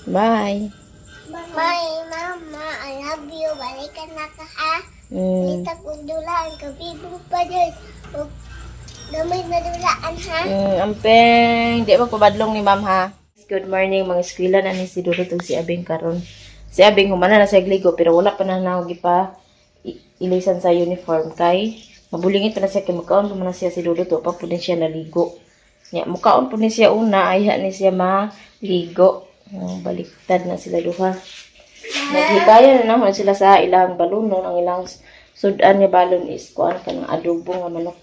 Bye. Bye, Mama. I love you. Balikan na ka, ha? Litag kong dulaan. Kabibong pa dyan. Damay na dulaan, ha? Ampeng. Di ba pabadlong ni ma'am, ha? Good morning, mga eskwela na ni si Duro to si Abing karon. Si Abing humana na sa gligo, pero wala pa na nawag pa ilisan sa uniform kay mabulingit pa na siya kay makaon pa na siya si Duro to pa po din siya naligo. Nya mukaon po ni siya una ayha ni siya maligo. Baliktad na sila duha. Naghikaya na naman sila sa ilang balon. Ang ilang sudan niya balon is kuan ka ng adobo nga manok.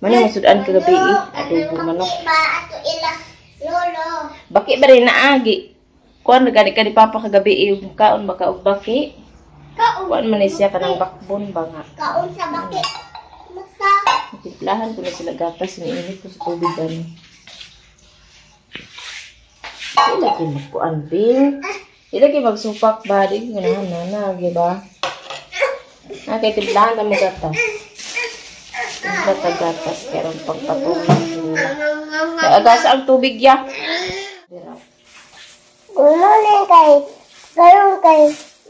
Manang sudan ka gabi adobo manok. Ato ila, lolo. Baki ba rin naagi? Kuan gani ka ni papa kagabi yung kaon baka og baki. Kuan man ni siya kanang bakbon ba nga. Kaon sa baki. Masa. Tiplahan ko na sila gatas iniinit ko sa tubig gani. Ilagay mo po ang bil. Ilagay magsupak ba? Di ganahan na, ba? Kaya tiblahan na mo gatas. Gatas, pero pagpatulog nila. Agasa ang tubig ya. Gulong kay, gulong kay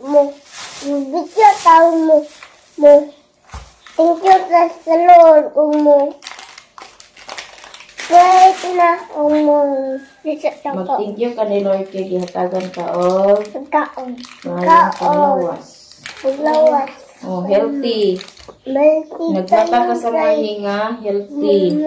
mo. Video tao mo. Thank you sa Lord mo. Wait na mag-thank you ka ni Lord kay gihatagan ka o kaon. Paglawas. Oh, healthy. Nagmata ka sa morning nga, healthy.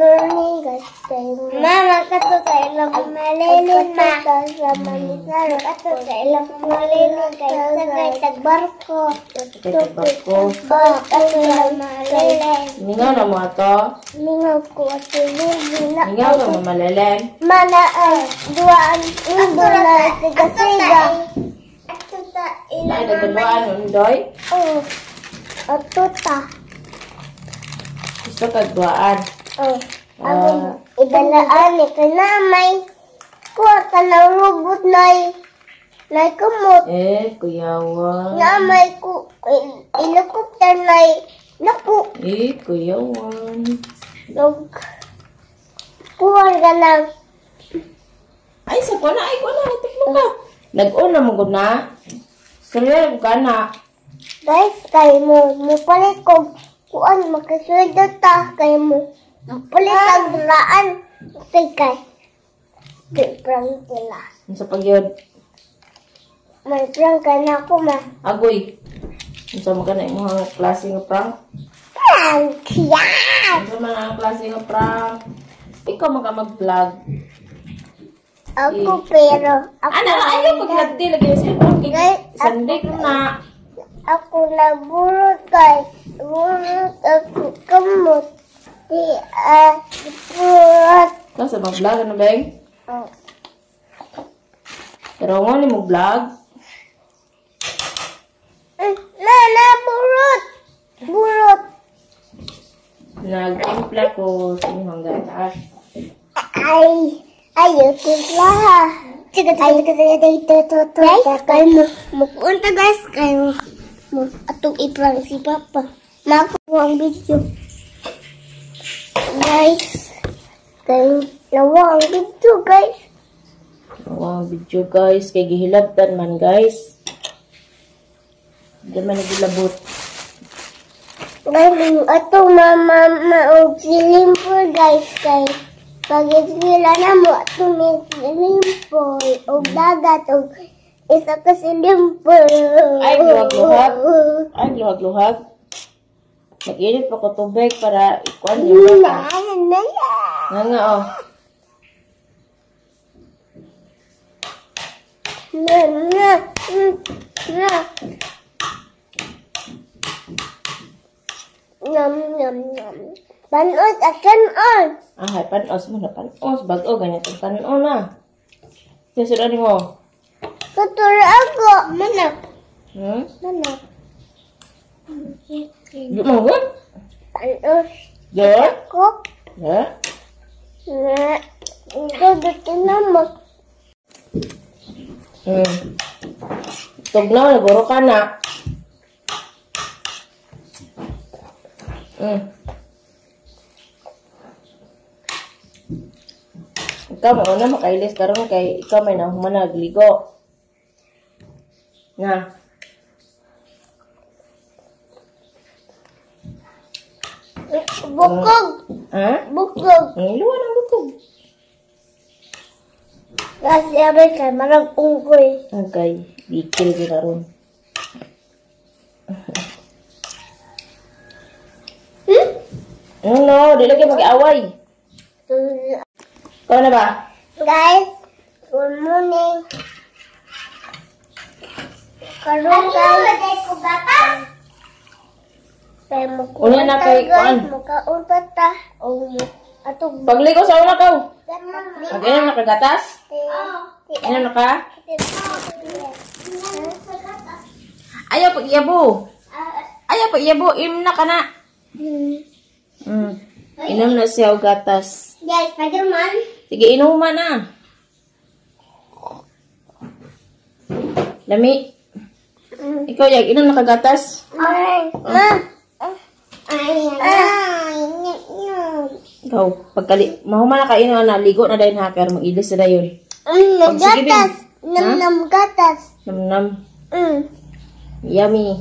Mama, kato sa ilang malilin na. Sa manisaro, kato sa ilang malilin kay sagay tagbarko. Tagbarko. Kato ilang malilin. Ningaw na mo ato? Ningaw ko at silin. Ningaw na mo malilin? Mana ay, duwaan indo na siga-siga. Ato sa ilang Ay, nagduluan, undoy? Oo. Ato ta. Gusto ka duwaan? Oo. Ibalaan ni ka na may kuha ka ng robot na kumot. Kuyawan. Na may helicopter na naku. Kuyawan. Kuha ka ng Ay, sa ko na. Tiklo ka. Nag-una mo ko na. Sarili ka na. guys, kayo mo palit ko kuan makasundo ta kayo mo palit ang duraan. Okay, guys. Di prank sila. Sa pagyod. May prank ka na ako, ma. Agoy. Sa mga na yung klase ng prank. Prank! Yan! Sa mga klase ng prank. Ikaw mag-vlog. Ako, pero... Ayaw mag-vlog lagi sa prank. Sunday ko na. Ako naburot, guys. Burot ako kamot. Burot. Sa mag-vlog, ano ba yung? Oh. Pero nga ni mag-vlog. Burot! Burot! Nag-impla ko sa inyong gatas. YouTube lah. Guys, kayo magpunta guys, kayo atong i-prank si Papa. Nakuha ang video. Guys, kayo nawa ang video guys. Nawa ang video guys. Kay gihilabtan man guys. Hindi man nagilabot. Guys, atong mama silimpo guys, kayo. Pagit sila na mo, tumilimpoy, o dagat, o isa ka silimpoy. Ay, luhag-luhag. Nag-init pa ko tubig para ikuan yung bata. Nga oh. Panos at kanon. Hay panos mo na panos. Bago ganito kanon na. Susunod mo. Tutur ako. Manak. Manak. Yuk mo ba? Panos. Yuk? Ko. Ya? Dudutin na mo. Tugnaw, naguro ka na. Ikaw mauna makailis karon kay ikaw may nahuman nagligo. Nga. Bukog. Ha? Bukog. Ang iluwa ng bukog. Kasi abay kay marag unggoy. Okay. Bikil ko na ron. No, di lagi mag-away. Ikaw na ba? Guys, good morning. Karon guys. Unya na kay kuan. Mukauntat ta. O atong Pagligo sa una kaw. Mag-inom na kagatas? Inom na ka? Ayaw pag iyabo. Ayaw pag iyabo. Inom na ka na. Inom na siya o gatas. Guys, Spider-Man. Sige, inuman na. Lami. Ikaw, Yag, inom na kagatas. Ay, ma. Ay, Ikaw, pagkali, mahuma na kaino na, ligo na dahil hacker, mag-ilis na dayon. sige, gatas. Bing. Nam gatas. Nam-nam. Yummy.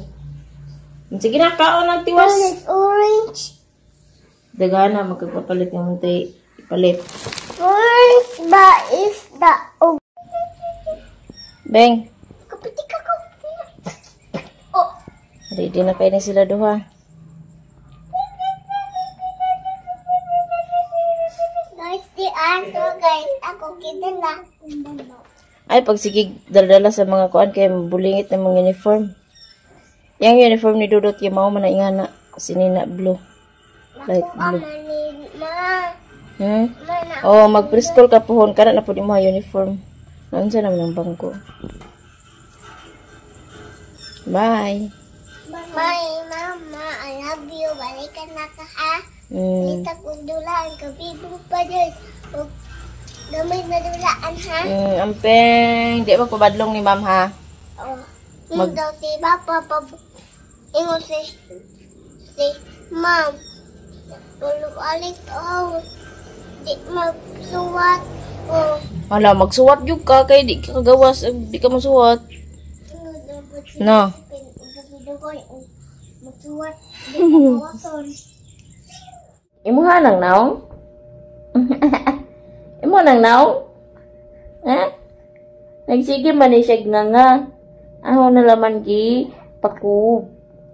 Sige na, kaon ng tiwas. Orange. Dagana, magkakapalit ng muntay. Ipalit. Orange ba is the Beng, kapitik ako. Oh. ready na kayo na sila duha. Guys, di ano guys. Ako kita na. Ay, pag sige, dala sa mga kuan, kaya bulingit ng mga uniform. Yang uniform ni Dudot, yung mga man na ingana. Sinina blue. Light blue. Oh, mag-preschool ka pohon ka na po yung mga uniform. Naunsa naman ang bangko. Bye. Bye, Mama. I love you. Balikan na ka, ha? Kita kong dulaan. Kabibong pa dyan. Gamay na dulaan, ha? Ampeng. Di ba pabadlong ni ma'am, ha? Oh. Daw si Papa ingon si Ma'am. Alik di magsuwat. Oh. Hala, magsuwat yung ka. Kaya di ka kagawas. Di ka masuwat. No. Magsuwat. Di magawason. Imuha nang naong? Imo nang naong? Ha? Nagsige man ni siya nga. Aho na laman ki pakub.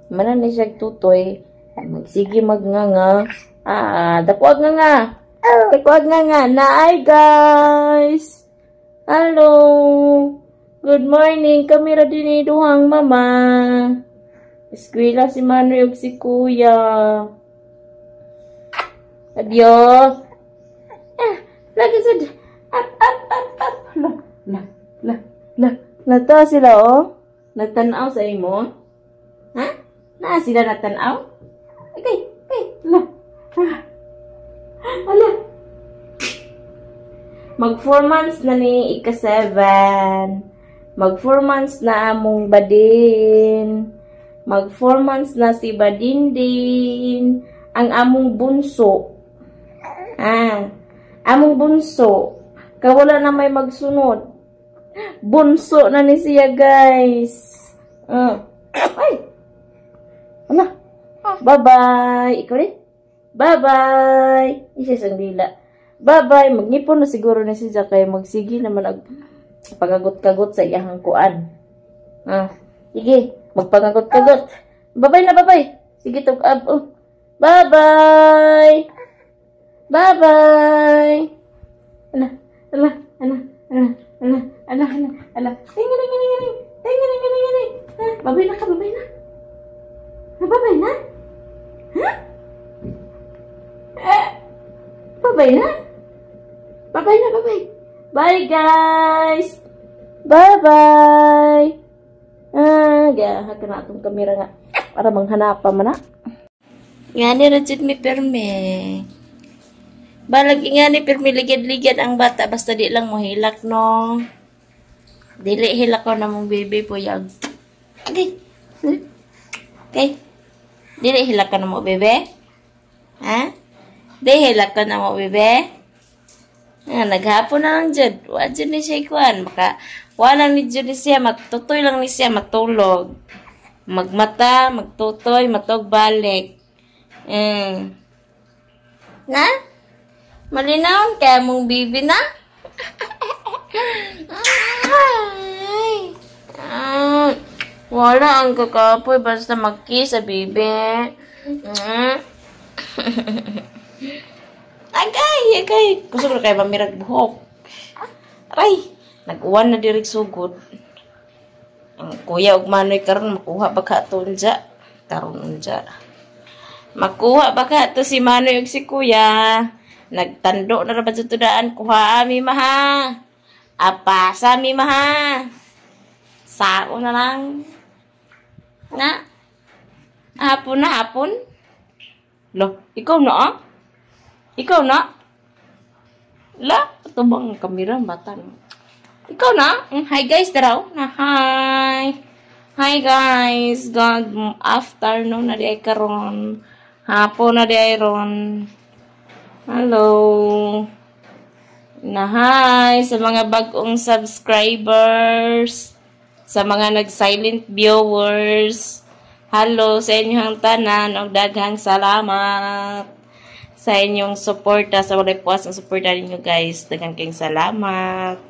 Manan ni siya tutoy. Ay magsige magnganga. Dakuag nga. Dakuag nga. Naay guys. Hello. Good morning. Kami ra din duhang mama. Eskwela si Manuel ug si Kuya. Adyo. Lagi sad. Up. La. Nata sila oh. Natanaw sa imo. Ha? Na sila natanaw? Okay. La. Ala. Mag 4 months na ni ika-7. Mag 4 months na among badin. Mag 4 months na si Badindin. Ang among bunso. Among bunso. Kawala na may magsunod. Bunso na ni siya, guys. Ay. Ano? Bye-bye. Ikaw rin? Bye-bye. Isa sang dila. Bye-bye. Magnipon na siguro ni siya kaya magsige naman pagagot-kagot sa iyahang kuan. Sige. Magpagagot-kagot. Bye-bye na, bye-bye. Sige, tug-ab. Bye-bye. Bye-bye. Ala. Tingin. Babay na ka. Babay na. Babay na? Ha? Babay na? Babay. Bye, guys. Bye-bye. Gaya, na itong kamera nga. Para manghanapan man na. Nga ni Rajit mi perme. Balag nga ni perme ligid-ligid ang bata. Basta di lang mo hilak, no? Dili hilak ko na mong baby po yag. Okay. Dili hilak ka na mo, bebe? Ha? Di hilak ka na mo, bebe? Naghapon na lang dyan. Wadyan ni siya ikuan. Wala ni ni siya, matutoy lang ni siya, matulog. Magmata, magtutoy, matog balik. Na? Malinaw kaya mong bibi na? Ay. Wala ang kakapoy basta mag-kiss sa bibi. Agay. Gusto ko na kayo mamirag buhok. Aray, nag-uwan na direk sugod. Ang kuya ug manoy karon makuha ba ka to unja? Karon unja. Makuha ba ka to si manoy ug si kuya? Nagtando na ra ba sa tudaan kuha mi maha. Apa sa mi maha? Sao na lang. Na? Hapon? Lo, ikaw na ah? Ikaw na? La, ito bang kamera bata no? Ikaw na? Hi guys, daraw. Hi. Hi guys. God afternoon na di ay karon. Hapon na di ay ron. Hello. Na hi sa mga bagong subscribers. Sa mga nag-silent viewers. Hello sa inyong tanan. Og daghang salamat sa inyong suporta, sa walay puwas ng suporta ninyo guys. Daghang kayong salamat.